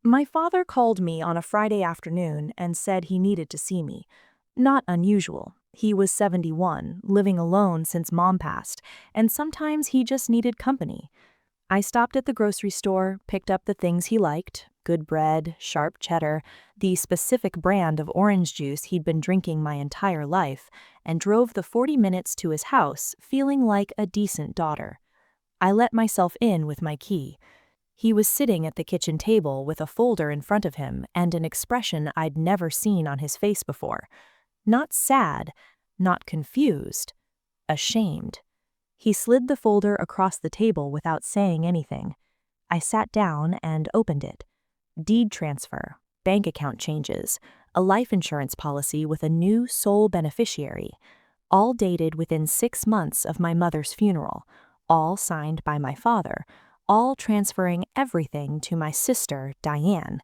My father called me on a Friday afternoon and said he needed to see me. Not unusual. He was 71, living alone since mom passed, and sometimes he just needed company. I stopped at the grocery store, picked up the things he liked: good bread, sharp cheddar, the specific brand of orange juice he'd been drinking my entire life, and drove the 40 minutes to his house feeling like a decent daughter. I let myself in with my key. He was sitting at the kitchen table with a folder in front of him and an expression I'd never seen on his face before. Not sad, not confused, ashamed. He slid the folder across the table without saying anything. I sat down and opened it. Deed transfer, bank account changes, a life insurance policy with a new sole beneficiary, all dated within 6 months of my mother's funeral, all signed by my father, all transferring everything to my sister, Diane.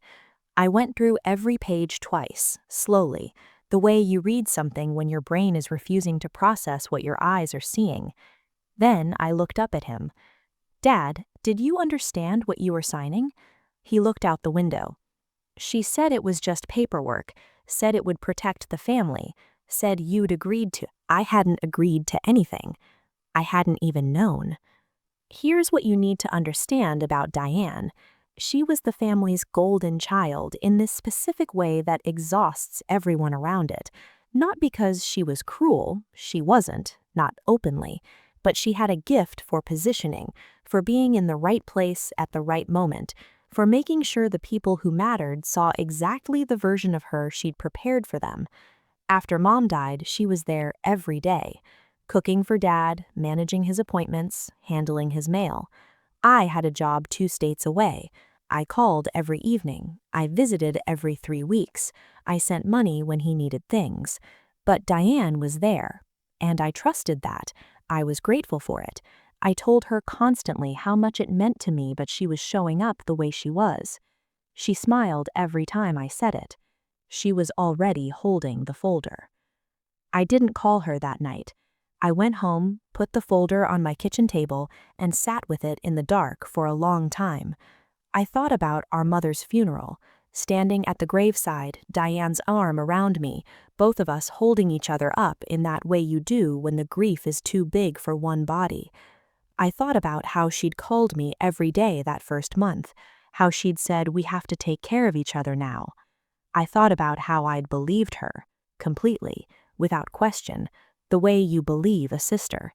I went through every page twice, slowly, the way you read something when your brain is refusing to process what your eyes are seeing. Then I looked up at him. "Dad, did you understand what you were signing?" He looked out the window. "She said it was just paperwork, said it would protect the family, said you'd agreed to—" I hadn't agreed to anything. I hadn't even known. Here's what you need to understand about Diane. She was the family's golden child in this specific way that exhausts everyone around it. Not because she was cruel, she wasn't, not openly, but she had a gift for positioning, for being in the right place at the right moment, for making sure the people who mattered saw exactly the version of her she'd prepared for them. After Mom died, she was there every day, cooking for Dad, managing his appointments, handling his mail. I had a job 2 states away. I called every evening. I visited every 3 weeks. I sent money when he needed things. But Diane was there, and I trusted that. I was grateful for it. I told her constantly how much it meant to me, but she was showing up the way she was. She smiled every time I said it. She was already holding the folder. I didn't call her that night. I went home, put the folder on my kitchen table, and sat with it in the dark for a long time. I thought about our mother's funeral, standing at the graveside, Diane's arm around me, both of us holding each other up in that way you do when the grief is too big for one body. I thought about how she'd called me every day that first month, how she'd said we have to take care of each other now. I thought about how I'd believed her, completely, without question, the way you believe a sister.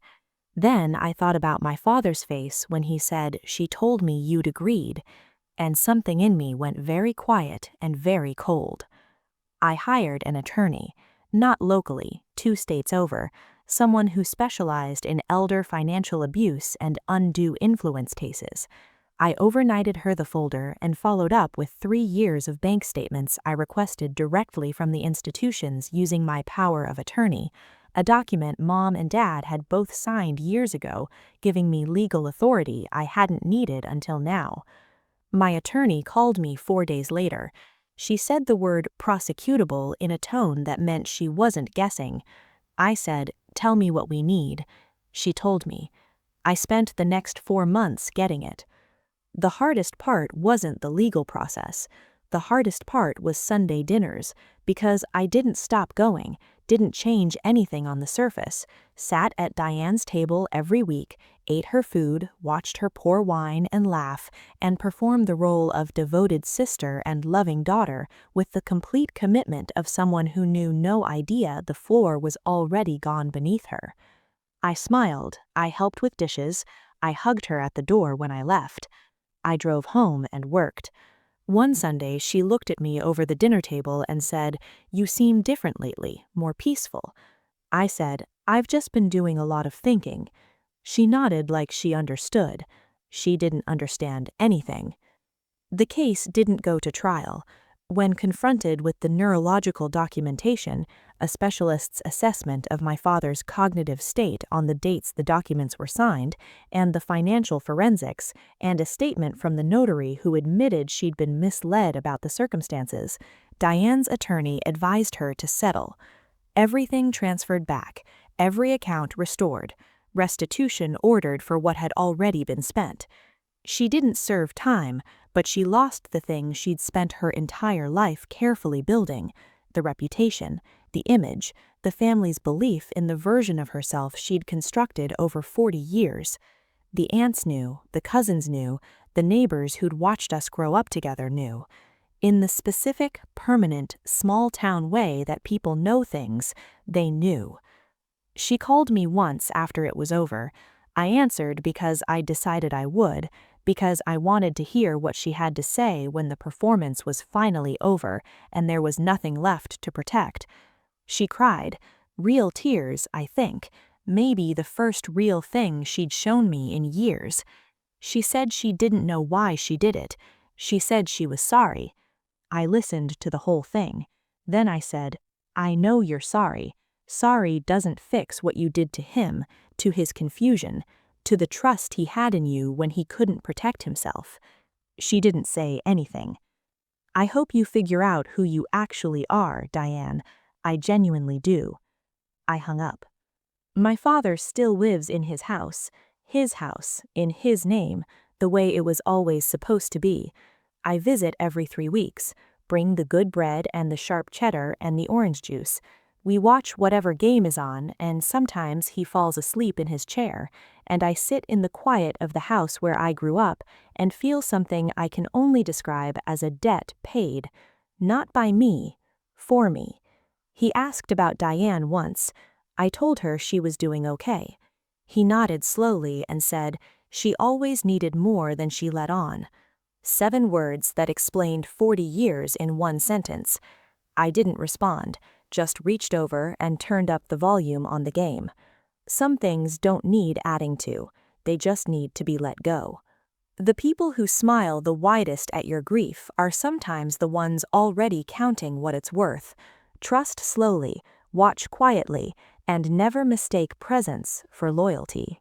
Then I thought about my father's face when he said, "She told me you'd agreed," and something in me went very quiet and very cold. I hired an attorney, not locally, 2 states over, someone who specialized in elder financial abuse and undue influence cases. I overnighted her the folder and followed up with 3 years of bank statements I requested directly from the institutions using my power of attorney, a document Mom and Dad had both signed years ago, giving me legal authority I hadn't needed until now. My attorney called me 4 days later. She said the word prosecutable in a tone that meant she wasn't guessing. I said, "Tell me what we need." She told me. I spent the next 4 months getting it. The hardest part wasn't the legal process. The hardest part was Sunday dinners, because I didn't stop going, didn't change anything on the surface, sat at Diane's table every week, ate her food, watched her pour wine and laugh, and performed the role of devoted sister and loving daughter with the complete commitment of someone who knew no idea the floor was already gone beneath her. I smiled, I helped with dishes, I hugged her at the door when I left. I drove home and worked. One Sunday, she looked at me over the dinner table and said, "You seem different lately, more peaceful." I said, "I've just been doing a lot of thinking." She nodded like she understood. She didn't understand anything. The case didn't go to trial. When confronted with the neurological documentation, a specialist's assessment of my father's cognitive state on the dates the documents were signed, and the financial forensics, and a statement from the notary who admitted she'd been misled about the circumstances, Diane's attorney advised her to settle. Everything transferred back, every account restored, restitution ordered for what had already been spent. She didn't serve time, But she lost the thing she'd spent her entire life carefully building: the reputation, the image, the family's belief in the version of herself she'd constructed over 40 years. The aunts knew, the cousins knew, the neighbors who'd watched us grow up together knew. In the specific, permanent, small-town way that people know things, they knew. She called me once after it was over. I answered because I decided I would, because I wanted to hear what she had to say when the performance was finally over and there was nothing left to protect. She cried, real tears, I think, maybe the first real thing she'd shown me in years. She said she didn't know why she did it. She said she was sorry. I listened to the whole thing. Then I said, I know you're sorry. Sorry doesn't fix what you did to him, to his confusion, to the trust he had in you when he couldn't protect himself. She didn't say anything. I hope you figure out who you actually are, Diane. I genuinely do. I hung up. My father still lives in his house, in his name, the way it was always supposed to be. I visit every 3 weeks, bring the good bread and the sharp cheddar and the orange juice. We watch whatever game is on, and sometimes he falls asleep in his chair, and I sit in the quiet of the house where I grew up and feel something I can only describe as a debt paid, not by me, for me. He asked about Diane once. I told her she was doing okay. He nodded slowly and said, she always needed more than she let on. 7 words that explained 40 years in one sentence. I didn't respond, just reached over and turned up the volume on the game. Some things don't need adding to, they just need to be let go. The people who smile the widest at your grief are sometimes the ones already counting what it's worth. Trust slowly, watch quietly, and never mistake presence for loyalty.